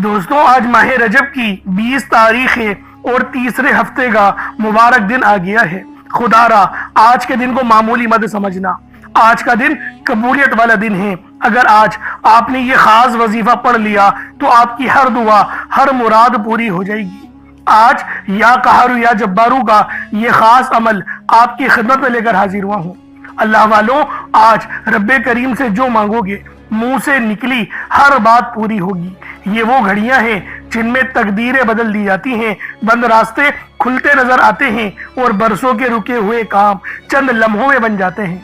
دوستوں آج ماہ رجب کی 20 تاریخ ہے اور تیسرے ہفتے کا مبارک دن آ گیا ہے۔ خدا را آج کے دن کو معمولی مت سمجھنا، آج کا دن قبولیت والا دن ہے۔ اگر آج آپ نے یہ خاص وظیفہ پڑھ لیا تو آپ کی ہر دعا ہر مراد پوری ہو جائے گی۔ آج یا قہار یا جبارو کا یہ خاص عمل آپ کی خدمت میں لے کر حاضر ہوا ہوں۔ اللہ والوں، آج رب کریم سے جو مانگو گے منہ سے نکلی ہر بات پوری ہوگی۔ یہ وہ گھڑیاں ہیں جن میں تقدیریں بدل دی جاتی ہیں، بند راستے کھلتے نظر آتے ہیں اور برسوں کے رکے ہوئے کام چند لمحوں میں بن جاتے ہیں۔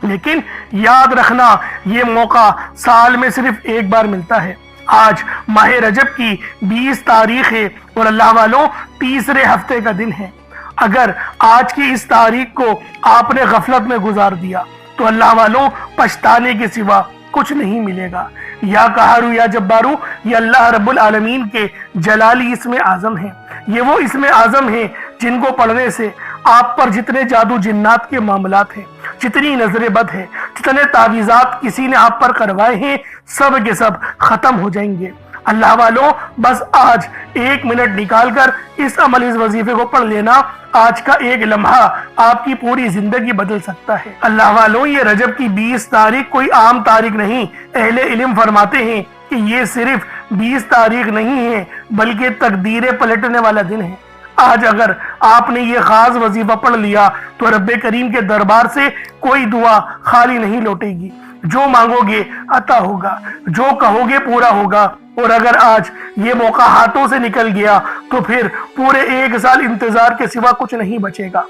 لیکن یاد رکھنا، یہ موقع سال میں صرف ایک بار ملتا ہے۔ آج ماہ رجب کی 20 تاریخ ہے اور اللہ والوں تیسرے ہفتے کا دن ہے۔ اگر آج کی اس تاریخ کو آپ نے غفلت میں گزار دیا تو اللہ والوں پچھتانے کے سوا کچھ نہیں ملے گا۔ یا قہارو یا جبارو یہ اللہ رب العالمین کے جلالی اسم اعظم ہیں۔ یہ وہ اسم اعظم ہیں جن کو پڑھنے سے آپ پر جتنے جادو جنات کے معاملات ہیں، جتنی نظر بد ہے، جتنے تعویذات کسی نے آپ پر کروائے ہیں، سب کے سب ختم ہو جائیں گے۔ اللہ والوں بس آج 1 منٹ نکال کر اس عمل اس وظیفے کو پڑھ لینا، آج کا ایک لمحہ آپ کی پوری زندگی بدل سکتا ہے۔ اللہ والوں یہ رجب کی 20 تاریخ کوئی عام تاریخ نہیں، اہل علم فرماتے ہیں کہ یہ صرف 20 تاریخ نہیں ہے بلکہ تقدیریں پلٹنے والا دن ہے۔ آج اگر آپ نے یہ خاص وظیفہ پڑھ لیا تو رب کریم کے دربار سے کوئی دعا خالی نہیں لوٹے گی۔ جو مانگو گے عطا ہوگا، جو کہو گے پورا ہوگا۔ اور اگر آج یہ موقع ہاتھوں سے نکل گیا تو پھر پورے 1 سال انتظار کے سوا کچھ نہیں بچے گا۔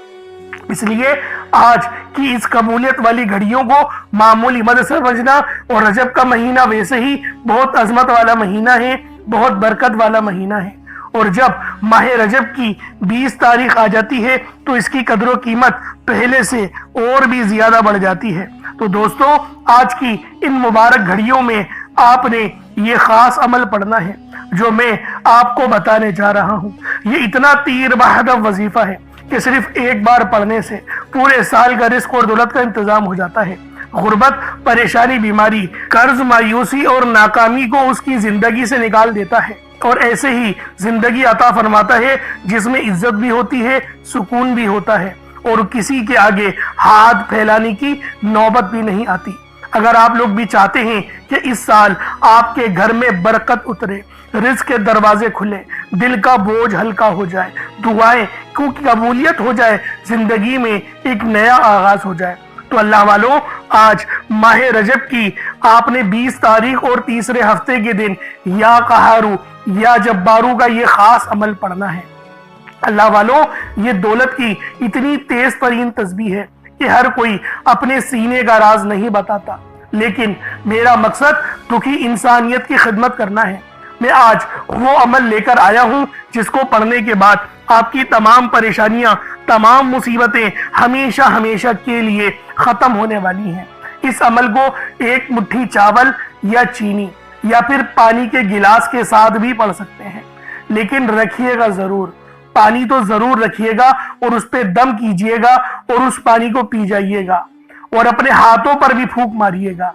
اس لیے آج کی اس قبولیت والی گھڑیوں کو معمولی مت سمجھنا، اور رجب کا مہینہ ویسے ہی بہت عظمت والا مہینہ ہے، بہت برکت والا مہینہ ہے۔ اور جب ماہ رجب کی 20 تاریخ آ جاتی ہے تو اس کی قدر و قیمت پہلے سے اور بھی زیادہ بڑھ جاتی ہے۔ تو دوستوں آج کی ان مبارک گھڑیوں میں آپ نے یہ خاص عمل پڑھنا ہے جو میں آپ کو بتانے جا رہا ہوں۔ یہ اتنا تیر بہدف وظیفہ ہے کہ صرف ایک بار پڑھنے سے پورے سال کا رزق اور دولت کا انتظام ہو جاتا ہے۔ غربت، پریشانی، بیماری، قرض، مایوسی اور ناکامی کو اس کی زندگی سے نکال دیتا ہے، اور ایسے ہی زندگی عطا فرماتا ہے جس میں عزت بھی ہوتی ہے، سکون بھی ہوتا ہے، اور کسی کے آگے ہاتھ پھیلانے کی نوبت بھی نہیں آتی۔ اگر آپ لوگ بھی چاہتے ہیں کہ اس سال آپ کے گھر میں برکت اترے، رزق کے دروازے کھلے، دل کا بوجھ ہلکا ہو جائے، دعائیں کی قبولیت ہو جائے، زندگی میں ایک نیا آغاز ہو جائے، تو اللہ والوں آج ماہ رجب کی آپ نے 20 تاریخ اور تیسرے ہفتے کے دن یا قہارو یا جبارو کا یہ خاص عمل پڑھنا ہے۔ اللہ والوں یہ دولت کی اتنی تیز ترین تسبیح ہے کہ ہر کوئی اپنے سینے کا راز نہیں بتاتا، لیکن میرا مقصد دکھی انسانیت کی خدمت کرنا ہے۔ میں آج وہ عمل لے کر آیا ہوں جس کو پڑھنے کے بعد آپ کی تمام پریشانیاں، تمام مصیبتیں ہمیشہ ہمیشہ کے لیے ختم ہونے والی ہیں۔ اس عمل کو 1 مٹھی چاول یا چینی یا پھر پانی کے گلاس کے ساتھ بھی پڑھ سکتے ہیں، لیکن رکھیے گا ضرور، پانی تو ضرور رکھیے گا اور اس پہ دم کیجئے گا اور اس پانی کو پی جائیے گا، اور اپنے ہاتھوں پر بھی پھونک ماریے گا۔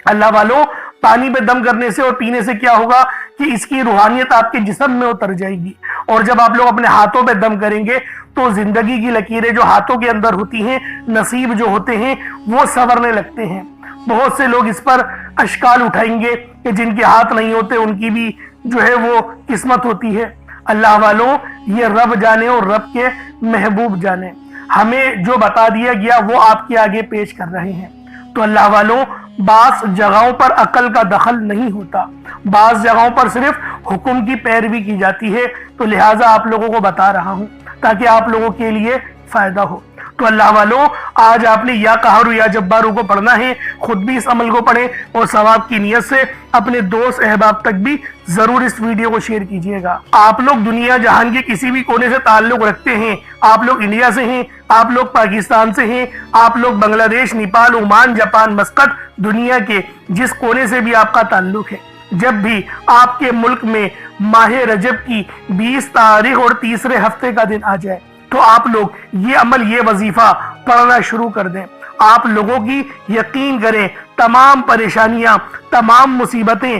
اللہ والوں پانی پہ دم کرنے سے اور پینے سے کیا ہوگا کہ اس کی روحانیت آپ کے جسم میں اتر جائے گی، اور جب آپ لوگ اپنے ہاتھوں پہ دم کریں گے تو زندگی کی لکیریں جو ہاتھوں کے اندر ہوتی ہیں، نصیب جو ہوتے ہیں وہ سنورنے لگتے ہیں۔ بہت سے لوگ اس پر اشکال اٹھائیں گے کہ جن کے ہاتھ نہیں ہوتے ان کی بھی جو ہے وہ قسمت ہوتی ہے۔ اللہ والوں یہ رب جانے اور رب کے محبوب جانے، ہمیں جو بتا دیا گیا وہ آپ کے آگے پیش کر رہے ہیں۔ تو اللہ والوں بعض جگہوں پر عقل کا دخل نہیں ہوتا، بعض جگہوں پر صرف حکم کی پیروی کی جاتی ہے، تو لہٰذا آپ لوگوں کو بتا رہا ہوں تاکہ آپ لوگوں کے لیے فائدہ ہو۔ تو اللہ والوں آج آپ نے یا قہارو یا جبارو کو پڑھنا ہے، خود بھی اس عمل کو پڑھیں اور ثواب کی نیت سے اپنے دوست احباب تک بھی ضرور اس ویڈیو کو شیئر کیجئے گا۔ آپ لوگ دنیا جہان کے کسی بھی کونے سے تعلق رکھتے ہیں، آپ لوگ انڈیا سے ہیں، آپ لوگ پاکستان سے ہیں، آپ لوگ بنگلہ دیش، نیپال، عمان، جاپان، مسقط، دنیا کے جس کونے سے بھی آپ کا تعلق ہے، جب بھی آپ کے ملک میں ماہ رجب کی 20 تاریخ اور تیسرے ہفتے کا دن آ جائے تو آپ لوگ یہ عمل، یہ وظیفہ پڑھنا شروع کر دیں۔ آپ لوگوں کی یقین کریں تمام پریشانیاں، تمام مصیبتیں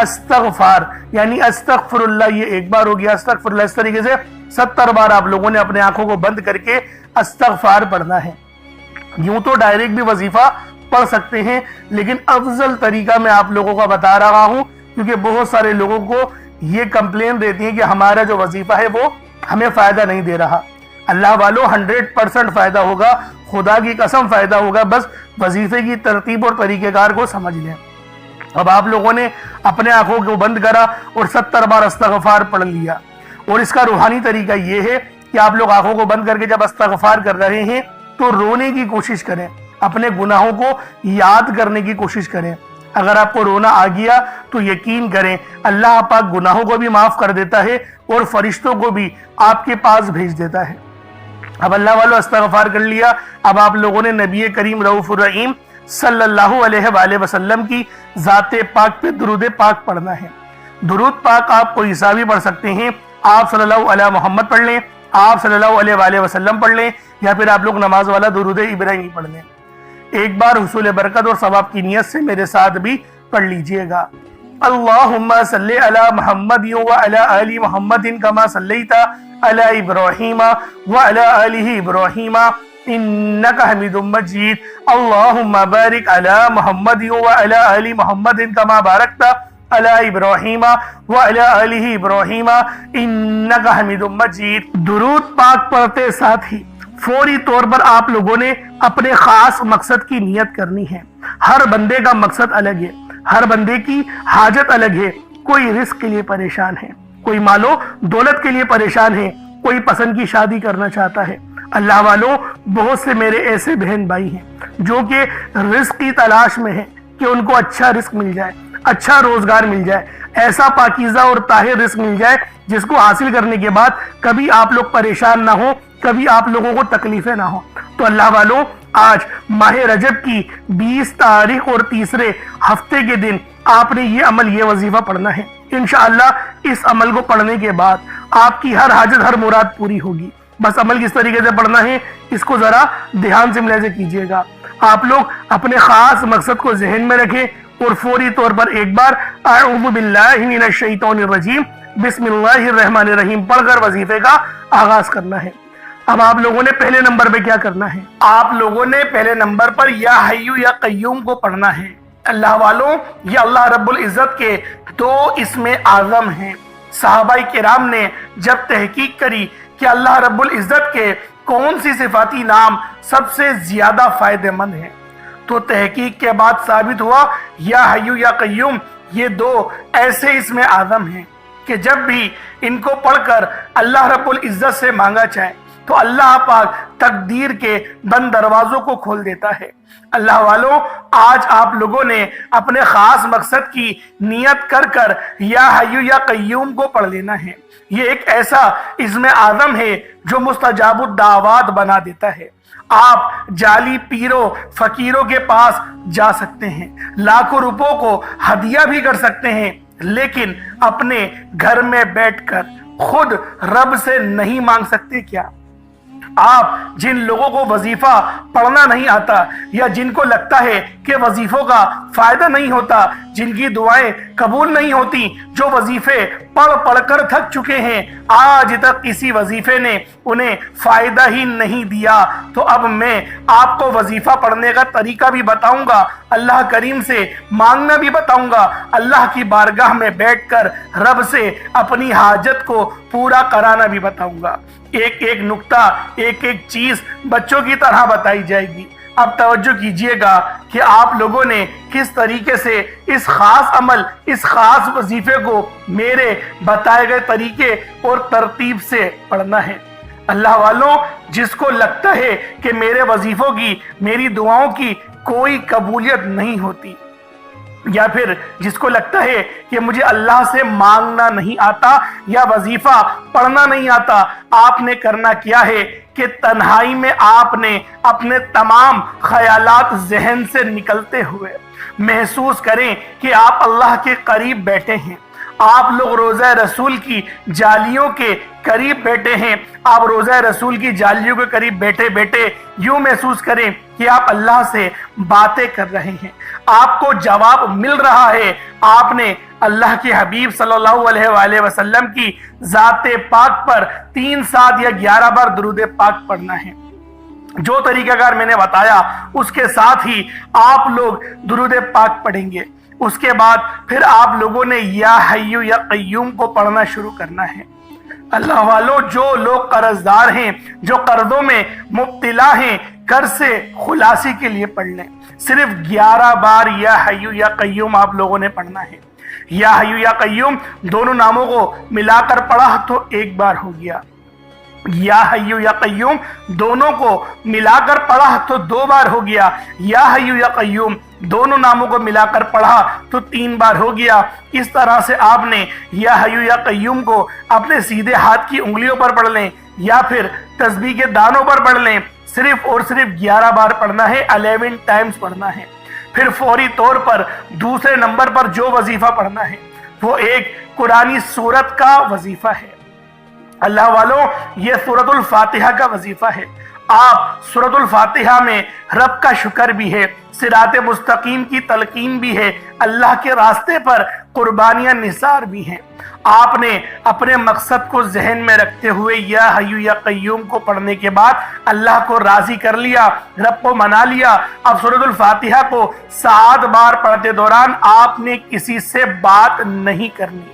استغفار یعنی استغفراللہ یہ ایک بار ہو گیا، استغفراللہ اس طریقے سے 70 بار آپ لوگوں نے اپنے آنکھوں کو بند کر کے استغفار پڑھنا ہے۔ یوں تو ڈائریکٹ بھی وظیفہ پڑھ سکتے ہیں، لیکن افضل طریقہ میں آپ لوگوں کا بتا رہا ہوں، کیونکہ بہت سارے لوگوں کو یہ کمپلین دیتی ہیں کہ ہمارا جو وظیفہ ہے وہ ہمیں فائدہ نہیں دے رہا۔ اللہ والو 100% فائدہ ہوگا، خدا کی قسم فائدہ ہوگا، بس وظیفے کی ترتیب اور طریقہ کار کو سمجھ لیں۔ اب آپ لوگوں نے اپنے آنکھوں کو بند کرا اور 70 بار استغفار پڑھ لیا، اور اس کا روحانی طریقہ یہ ہے کہ آپ لوگ آنکھوں کو بند کر کے جب استغفار کر رہے ہیں تو رونے کی کوشش کریں، اپنے گناہوں کو یاد کرنے کی کوشش کریں۔ اگر آپ کو رونا آ گیا تو یقین کریں اللہ پاک گناہوں کو بھی معاف کر دیتا ہے اور فرشتوں کو بھی آپ کے پاس بھیج دیتا ہے۔ اب اللہ والو استغفار کر لیا، اب آپ لوگوں نے نبی کریم رؤوف الرحیم صلی اللہ علیہ وآلہ وسلم کی ذات پاک پہ درود پاک پڑھنا ہے۔ درود پاک آپ کوئی حساب بھی پڑھ سکتے ہیں، آپ صلی اللہ علیہ محمد پڑھ لیں، آپ صلی اللہ علیہ وآلہ وسلم پڑھ لیں، یا پھر آپ لوگ نماز والا درود ابراہیمی پڑھ لیں۔ ایک بار حصول برکت اور ثواب کی نیت سے میرے ساتھ بھی پڑھ لیجئے گا۔ اللہم صلی علی محمد وعلی آل محمد کما صلیت علی ابراہیم وعلی آل ابراہیم انک حمید مجید۔ اللہم بارک علی محمد وعلی آل محمد کما بارکت علی ابراہیم وعلی آل ابراہیم انک حمید مجید۔ درود پاک پڑھتے ساتھ ہی فوری طور پر آپ لوگوں نے اپنے خاص مقصد کی نیت کرنی ہے۔ ہر بندے کا مقصد الگ ہے، ہر بندے کی حاجت الگ ہے۔ کوئی رزق کے لیے پریشان ہے، کوئی مال و دولت کے لیے پریشان ہے، کوئی پسند کی شادی کرنا چاہتا ہے۔ اللہ والوں، بہت سے میرے ایسے بہن بھائی ہیں جو کہ رزق کی تلاش میں ہیں کہ ان کو اچھا رزق مل جائے، اچھا روزگار مل جائے، ایسا پاکیزہ اور طاہر رزق مل جائے جس کو حاصل کرنے کے بعد کبھی آپ لوگ پریشان نہ ہو، کبھی آپ لوگوں کو تکلیفیں نہ ہو۔ تو اللہ والوں، آج ماہ رجب کی 20 تاریخ اور تیسرے ہفتے کے دن آپ نے یہ عمل، یہ وظیفہ پڑھنا ہے۔ انشاءاللہ اس عمل کو پڑھنے کے بعد آپ کی ہر حاجت، ہر مراد پوری ہوگی۔ بس عمل کس طریقے سے پڑھنا ہے اس کو ذرا دھیان سے ملاحظہ کیجئے گا۔ آپ لوگ اپنے خاص مقصد کو ذہن میں رکھیں اور فوری طور پر ایک بار اعوذ باللہ من الشیطان الرجیم بسم اللہ الرحمن الرحیم پڑھ کر وظیفے کا آغاز کرنا ہے۔ اب آپ لوگوں نے پہلے نمبر پہ کیا کرنا ہے؟ آپ لوگوں نے پہلے نمبر پر یا حیو یا قیوم کو پڑھنا ہے۔ اللہ والوں، یہ اللہ رب العزت کے 2 اسم اعظم ہیں۔ صحابہ کرام نے جب تحقیق کری کہ اللہ رب العزت کے کون سی صفاتی نام سب سے زیادہ فائدہ مند ہیں، تو تحقیق کے بعد ثابت ہوا یا حیو یا قیوم یہ 2 ایسے اسم اعظم ہیں کہ جب بھی ان کو پڑھ کر اللہ رب العزت سے مانگا جائے تو اللہ پاک تقدیر کے بند دروازوں کو کھول دیتا ہے۔ اللہ والوں، آج آپ لوگوں نے اپنے خاص مقصد کی نیت کر کر یا حیو یا قیوم کو پڑھ لینا ہے۔ یہ ایک ایسا اسم اعظم ہے جو مستجاب الدعوات بنا دیتا ہے۔ آپ جعلی پیروں فقیروں کے پاس جا سکتے ہیں، لاکھوں روپوں کو ہدیہ بھی کر سکتے ہیں، لیکن اپنے گھر میں بیٹھ کر خود رب سے نہیں مانگ سکتے کیا؟ آپ جن لوگوں کو وظیفہ پڑھنا نہیں آتا، یا جن کو لگتا ہے کہ وظیفوں کا فائدہ نہیں ہوتا، جن کی دعائیں قبول نہیں ہوتی، جو وظیفے پڑھ پڑھ کر تھک چکے ہیں، آج تک کسی وظیفے نے انہیں فائدہ ہی نہیں دیا، تو اب میں آپ کو وظیفہ پڑھنے کا طریقہ بھی بتاؤں گا، اللہ کریم سے مانگنا بھی بتاؤں گا، اللہ کی بارگاہ میں بیٹھ کر رب سے اپنی حاجت کو پورا کرانا بھی بتاؤں گا۔ ایک ایک نقطہ، ایک ایک چیز بچوں کی طرح بتائی جائے گی۔ اب توجہ کیجئے گا کہ آپ لوگوں نے کس طریقے سے اس خاص عمل، اس خاص وظیفے کو میرے بتائے گئے طریقے اور ترتیب سے پڑھنا ہے۔ اللہ والوں، جس کو لگتا ہے کہ میرے وظیفوں کی، میری دعاؤں کی کوئی قبولیت نہیں ہوتی، یا پھر جس کو لگتا ہے کہ مجھے اللہ سے مانگنا نہیں آتا یا وظیفہ پڑھنا نہیں آتا، آپ نے کرنا کیا ہے کہ تنہائی میں آپ نے اپنے تمام خیالات ذہن سے نکلتے ہوئے محسوس کریں کہ آپ اللہ کے قریب بیٹھے ہیں، آپ لوگ روضہ رسول کی جالیوں کے قریب بیٹھے ہیں، آپ روضہ رسول کی جالیوں کے قریب بیٹھے بیٹھے یوں محسوس کریں کہ آپ اللہ سے باتیں کر رہے ہیں، آپ کو جواب مل رہا ہے، آپ نے اللہ کے حبیب صلی اللہ علیہ وآلہ وسلم کی ذات پاک پر 3 7 یا 11 بار درود پاک پڑھنا ہے۔ جو طریقہ کار میں نے بتایا اس کے ساتھ ہی آپ لوگ درود پاک پڑھیں گے۔ اس کے بعد پھر آپ لوگوں نے یا حی یا قیوم کو پڑھنا شروع کرنا ہے۔ اللہ والوں، جو لوگ قرض دار ہیں، جو قرضوں میں مبتلا ہیں، قرض سے خلاصی کے لیے پڑھ لیں۔ صرف 11 بار یا حی یا قیوم آپ لوگوں نے پڑھنا ہے۔ یا حی یا قیوم دونوں ناموں کو ملا کر پڑھا تو 1 بار ہو گیا، یا حی یا قیوم دونوں کو ملا کر پڑھا تو 2 بار ہو گیا، یا حی یا قیوم دونوں ناموں کو ملا کر پڑھا تو 3 بار ہو گیا۔ اس طرح سے آپ نے یا حی یا قیوم کو اپنے سیدھے ہاتھ کی انگلیوں پر پڑھ لیں یا پھر تسبیح کے دانوں پر پڑھ لیں۔ صرف اور صرف 11 بار پڑھنا ہے، 11 ٹائمز پڑھنا ہے۔ پھر فوری طور پر دوسرے نمبر پر جو وظیفہ پڑھنا ہے وہ ایک قرآنی سورت کا وظیفہ ہے۔ اللہ والوں، یہ سورۃ الفاتحہ کا وظیفہ ہے۔ آپ سورۃ الفاتحہ میں رب کا شکر بھی ہے، صراط مستقیم کی تلقین بھی ہے، اللہ کے راستے پر قربانیاں نثار بھی ہیں۔ آپ نے اپنے مقصد کو ذہن میں رکھتے ہوئے یا حی یا قیوم کو پڑھنے کے بعد اللہ کو راضی کر لیا، رب کو منا لیا۔ اب سورۃ الفاتحہ کو 7 بار پڑھتے دوران آپ نے کسی سے بات نہیں کرنی،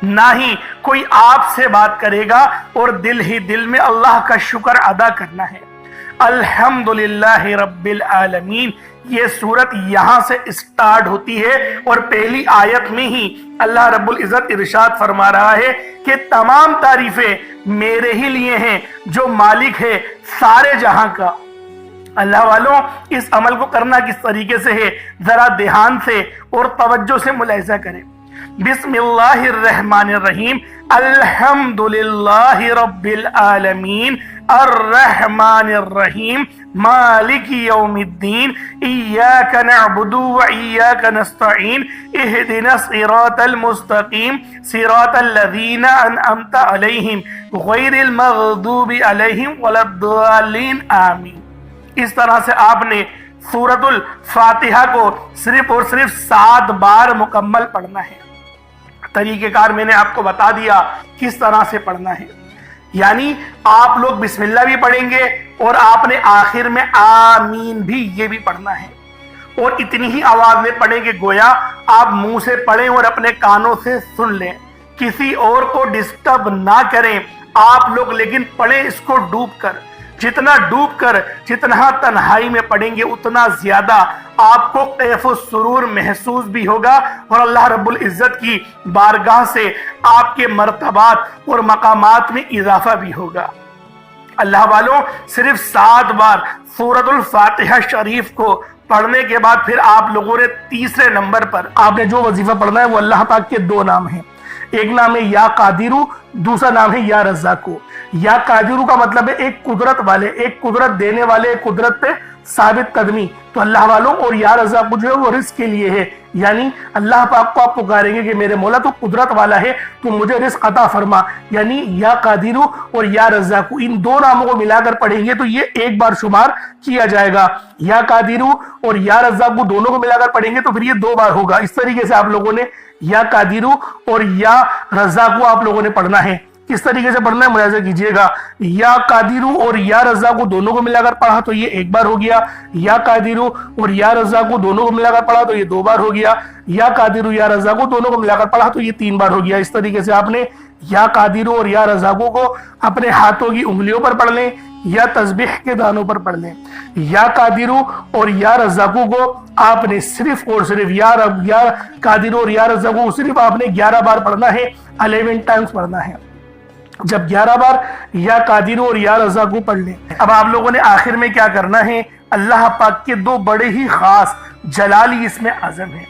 نہ ہی کوئی آپ سے بات کرے گا، اور دل ہی دل میں اللہ کا شکر ادا کرنا ہے۔ الحمدللہ رب العالمین، یہ سورت یہاں سے اسٹارٹ ہوتی ہے، اور پہلی آیت میں ہی اللہ رب العزت ارشاد فرما رہا ہے کہ تمام تعریفیں میرے ہی لیے ہیں جو مالک ہے سارے جہاں کا۔ اللہ والوں، اس عمل کو کرنا کس طریقے سے ہے ذرا دھیان سے اور توجہ سے ملاحظہ کریں۔ بسم اللہ الرحمن الرحیم، الحمدللہ رب العالمین، الرحمن الرحیم، مالک یوم الدین، ایاک نعبد و ایاک نستعین، اہدنا الصراط المستقیم، صراط الذین انعمت علیہم غیر المغضوب علیہم ولا الضالین، آمین۔ اس طرح سے آپ نے سورۃ الفاتحہ کو صرف اور صرف 7 بار مکمل پڑھنا ہے۔ طریقہ کار میں نے آپ کو بتا دیا کس طرح سے پڑھنا ہے، یعنی آپ لوگ بسم اللہ بھی پڑھیں گے اور آپ نے آخر میں آمین بھی یہ بھی پڑھنا ہے، اور اتنی ہی آواز میں پڑھیں گے گویا آپ منہ سے پڑھیں اور اپنے کانوں سے سن لیں، کسی اور کو ڈسٹرب نہ کریں آپ لوگ، لیکن پڑھیں اس کو ڈوب کر۔ جتنا ڈوب کر، جتنا تنہائی میں پڑھیں گے اتنا زیادہ آپ کو کیف و سرور محسوس بھی ہوگا، اور اللہ رب العزت کی بارگاہ سے آپ کے مرتبات اور مقامات میں اضافہ بھی ہوگا۔ اللہ والوں، صرف 7 بار سورۃ الفاتحہ شریف کو پڑھنے کے بعد پھر آپ لوگوں نے تیسرے نمبر پر آپ نے جو وظیفہ پڑھنا ہے وہ اللہ پاک کے 2 نام ہیں۔ ایک نام ہے یا قادرو، دوسرا نام ہے یا رزاقو۔ یا قادرو کا مطلب ہے ایک قدرت والے، ایک قدرت دینے والے، ایک قدرت پہ ثابت قدمی۔ تو اللہ والوں، اور یا رزاقو جو ہے وہ رزق کے لیے ہے، یعنی اللہ پاک کو آپ پکاریں گے کہ میرے مولا تو قدرت والا ہے، تو مجھے رزق عطا فرما، یعنی یا قادرو اور یا رزاقو ان 2 ناموں کو ملا کر پڑھیں گے تو یہ 1 بار شمار کیا جائے گا۔ یا قادرو اور یا رزاقو دونوں کو ملا کر پڑھیں گے تو پھر یہ 2 بار ہوگا۔ اس طریقے سے آپ لوگوں نے یا قادرو اور یا رزاقو آپ لوگوں نے پڑھنا ہے۔ کس طریقے سے پڑھنا ہے ملاحظہ کیجئے گا۔ یا قادرو اور یا رزاقو دونوں کو ملا کر پڑھا تو یہ 1 بار ہو گیا، یا قادرو اور یا رزاقو دونوں کو ملا کر پڑھا تو یہ 2 بار ہو گیا، یا قادرو یا رزاقو دونوں کو ملا کر پڑھا تو یہ 3 بار ہو گیا۔ اس طریقے سے آپ نے یا قادرو اور یا رزاقو کو اپنے ہاتھوں کی انگلیوں پر پڑھ لیں یا تسبیح کے دانوں پر پڑھ لیں۔ یا قادرو اور یا رزاقو کو آپ نے صرف اور صرف یا قادرو اور یا رزاقو صرف آپ نے 11 بار پڑھنا ہے، 11 ٹائمز پڑھنا ہے۔ جب 11 بار یا قادرو اور یا رزاقو پڑھ لیں، اب آپ لوگوں نے آخر میں کیا کرنا ہے، اللہ پاک کے 2 بڑے ہی خاص جلالی اسم اعظم ہیں۔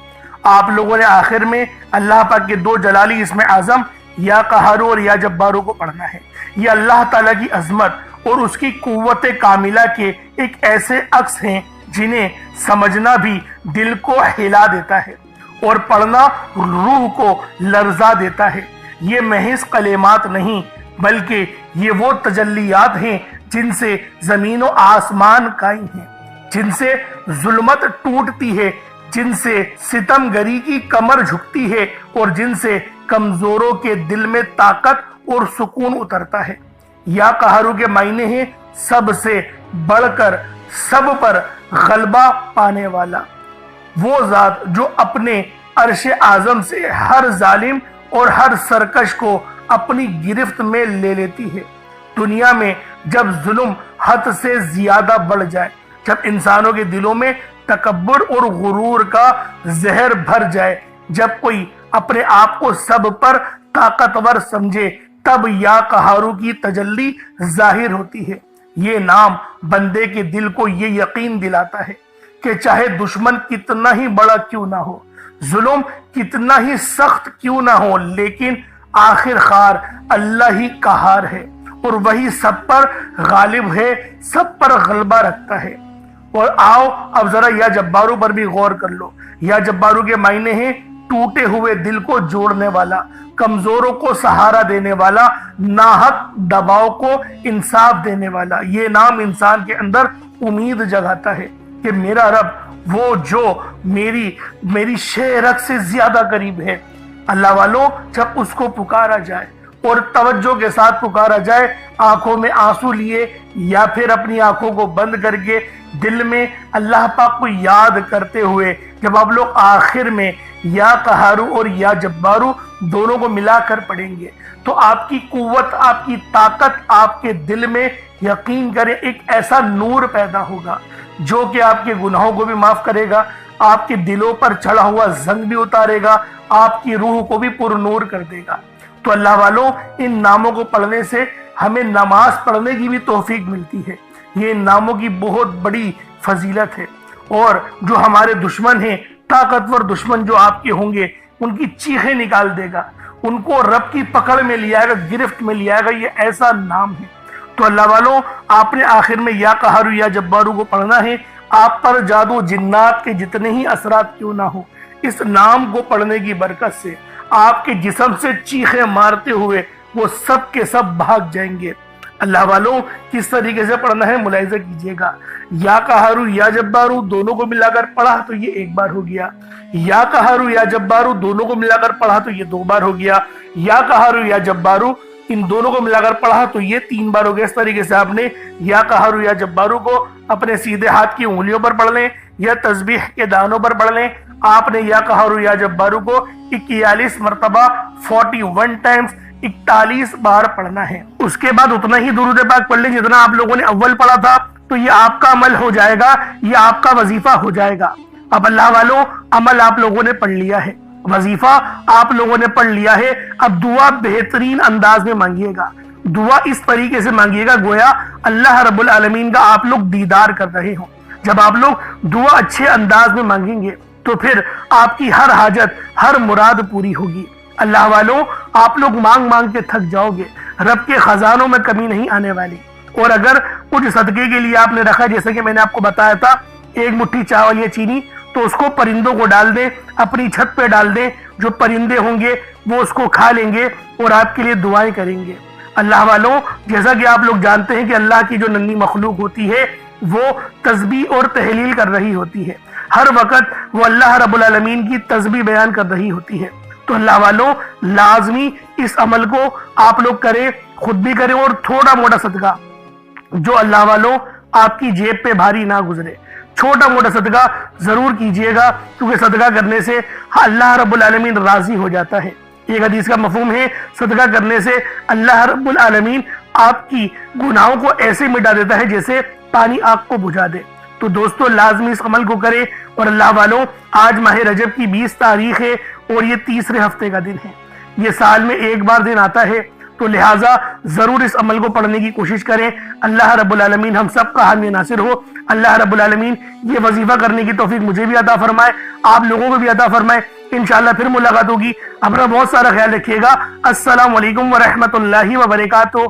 آپ لوگوں نے آخر میں اللہ پاک کے 2 جلالی اسم اعظم یا قہارو اور یا جبارو کو پڑھنا ہے۔ یہ اللہ تعالیٰ کی عظمت اور اس کی قوت کاملہ کے ایک ایسے عکس ہیں جنہیں سمجھنا بھی دل کو ہلا دیتا ہے اور پڑھنا روح کو لرزا دیتا ہے۔ یہ محض کلمات نہیں بلکہ یہ وہ تجلیات ہیں جن سے زمین و آسمان قائم ہیں، جن سے ظلمت ٹوٹتی ہے، جن سے ستمگری کی کمر جھکتی ہے اور جن سے کمزوروں کے دل میں طاقت اور سکون اترتا ہے۔ یا قہارو کے معنی ہیں سب سے بڑھ کر سب پر غلبہ پانے والا، وہ ذات جو اپنے عرش اعظم سے ہر ظالم اور ہر سرکش کو اپنی گرفت میں لے لیتی ہے۔ دنیا میں جب ظلم حد سے زیادہ بڑھ جائے، جب انسانوں کے دلوں میں تکبر اور غرور کا زہر بھر جائے، جب کوئی اپنے آپ کو سب پر طاقتور سمجھے، تب یا قہارو کی تجلی ظاہر ہوتی ہے۔ یہ نام بندے کے دل کو یہ یقین دلاتا ہے کہ چاہے دشمن کتنا ہی بڑا کیوں نہ ہو، ظلم کتنا ہی سخت کیوں نہ ہو، لیکن آخر کار اللہ ہی قہار ہے اور وہی سب پر غالب ہے، سب پر غلبہ رکھتا ہے۔ اور آؤ اب ذرا یا جبارو پر بھی غور کر لو۔ یا جبارو کے معنی ہیں ٹوٹے ہوئے دل کو جوڑنے والا، کمزوروں کو سہارا دینے والا، ناحق دباؤ کو انصاف دینے والا۔ یہ نام انسان کے اندر امید جگاتا ہے کہ میرا رب وہ جو میری شہرت سے زیادہ قریب ہے۔ اللہ والوں، جب اس کو پکارا جائے اور توجہ کے ساتھ پکارا جائے، آنکھوں میں آنسو لیے یا پھر اپنی آنکھوں کو بند کر کے دل میں اللہ پاک کو یاد کرتے ہوئے، جب آپ لوگ آخر میں یا قہارو اور یا جبارو دونوں کو ملا کر پڑھیں گے تو آپ کی قوت، آپ کی طاقت، آپ کے دل میں یقین کریں ایک ایسا نور پیدا ہوگا جو کہ آپ کے گناہوں کو بھی معاف کرے گا، آپ کے دلوں پر چڑھا ہوا زنگ بھی اتارے گا، آپ کی روح کو بھی پر نور کر دے گا۔ تو اللہ والوں، ان ناموں کو پڑھنے سے ہمیں نماز پڑھنے کی بھی توفیق ملتی ہے۔ یہ ان ناموں کی بہت بڑی فضیلت ہے، اور جو ہمارے دشمن ہیں، طاقتور دشمن جو آپ کے ہوں گے، ان کی چیخیں نکال دے گا، ان کو رب کی پکڑ میں لے آئے گا، گرفت میں لے آئے گا۔ یہ ایسا نام ہے۔ تو اللہ والوں، آپ نے آخر میں یا قہارو یا جبارو کو پڑھنا ہے۔ آپ پر جادو جنات کے جتنے ہی اثرات کیوں نہ ہو، اس نام کو پڑھنے کی برکت سے آپ کے جسم سے چیخیں مارتے ہوئے وہ سب کے سب بھاگ جائیں گے۔ اللہ والوں، کس طریقے سے پڑھنا ہے ملاحظہ کیجئے گا۔ یا قہارو یا جبارو دونوں کو ملا کر پڑھا تو یہ ایک بار ہو گیا، یا قہارو یا جبارو دونوں کو ملا کر پڑھا تو یہ 2 بار ہو گیا، یا قہارو یا جبارو ان دونوں کو ملا کر پڑھا تو یہ 3 بار ہو گیا۔ اس طریقے سے آپ نے یا قہارو یا جبارو کو اپنے سیدھے ہاتھ کی انگلیوں پر پڑھ لیں یا تسبیح کے دانوں پر پڑھ لیں۔ آپ نے یا قہارو یا جبارو کو 41 مرتبہ 41 ٹائمز 41 بار پڑھنا ہے۔ اس کے بعد اتنا ہی درود پاک پڑھ لیں جتنا آپ لوگوں نے اول پڑھا تھا، تو یہ آپ کا عمل ہو جائے گا، یہ آپ کا وظیفہ ہو جائے گا۔ اب اللہ والوں، عمل آپ لوگوں نے پڑھ لیا ہے، وظیفہ آپ لوگوں نے پڑھ لیا ہے۔ اب دعا بہترین انداز میں مانگیے گا۔ دعا اس طریقے سے مانگیے گا گویا اللہ رب العالمین کا آپ لوگ دیدار کر رہے ہوں۔ جب آپ لوگ دعا اچھے انداز میں مانگیں گے تو پھر آپ کی ہر حاجت، ہر مراد پوری ہوگی۔ اللہ والوں، آپ لوگ مانگ مانگ کے تھک جاؤ گے، رب کے خزانوں میں کمی نہیں آنے والی۔ اور اگر کچھ صدقے کے لیے آپ نے رکھا، جیسے کہ میں نے آپ کو بتایا تھا 1 مٹھی چاول یا چینی، تو اس کو پرندوں کو ڈال دیں، اپنی چھت پہ ڈال دیں، جو پرندے ہوں گے وہ اس کو کھا لیں گے اور آپ کے لیے دعائیں کریں گے۔ اللہ والوں، جیسا کہ آپ لوگ جانتے ہیں کہ اللہ کی جو ننھی مخلوق ہوتی ہے وہ تسبیح اور تحلیل کر رہی ہوتی ہے، ہر وقت وہ اللہ رب العالمین کی تسبیح بیان کر رہی ہوتی ہے۔ تو اللہ والوں، لازمی اس عمل کو آپ لوگ کریں، خود بھی کریں، اور تھوڑا موٹا صدقہ جو اللہ والوں آپ کی جیب پہ بھاری نہ گزرے، چھوٹا موٹا صدقہ ضرور کیجئے گا، کیونکہ صدقہ کرنے سے اللہ رب العالمین راضی ہو جاتا ہے۔ ایک حدیث کا مفہوم ہے صدقہ کرنے سے اللہ رب العالمین آپ کی گناہوں کو ایسے مٹا دیتا ہے جیسے پانی آگ کو بجھا دے۔ تو دوستو، لازمی اس عمل کو کریں۔ اور اللہ والوں، آج ماہ رجب کی 20 تاریخ ہے اور یہ تیسرے ہفتے کا دن ہے۔ یہ سال میں ایک بار دن آتا ہے، تو لہٰذا ضرور اس عمل کو پڑھنے کی کوشش کریں۔ اللہ رب العالمین ہم سب کا حامی ناصر ہو۔ اللہ رب العالمین یہ وظیفہ کرنے کی توفیق مجھے بھی عطا فرمائے، آپ لوگوں کو بھی عطا فرمائے۔ انشاءاللہ پھر ملاقات ہوگی۔ اپنا بہت سارا خیال رکھیے گا۔ السلام علیکم ورحمۃ اللہ وبرکاتہ۔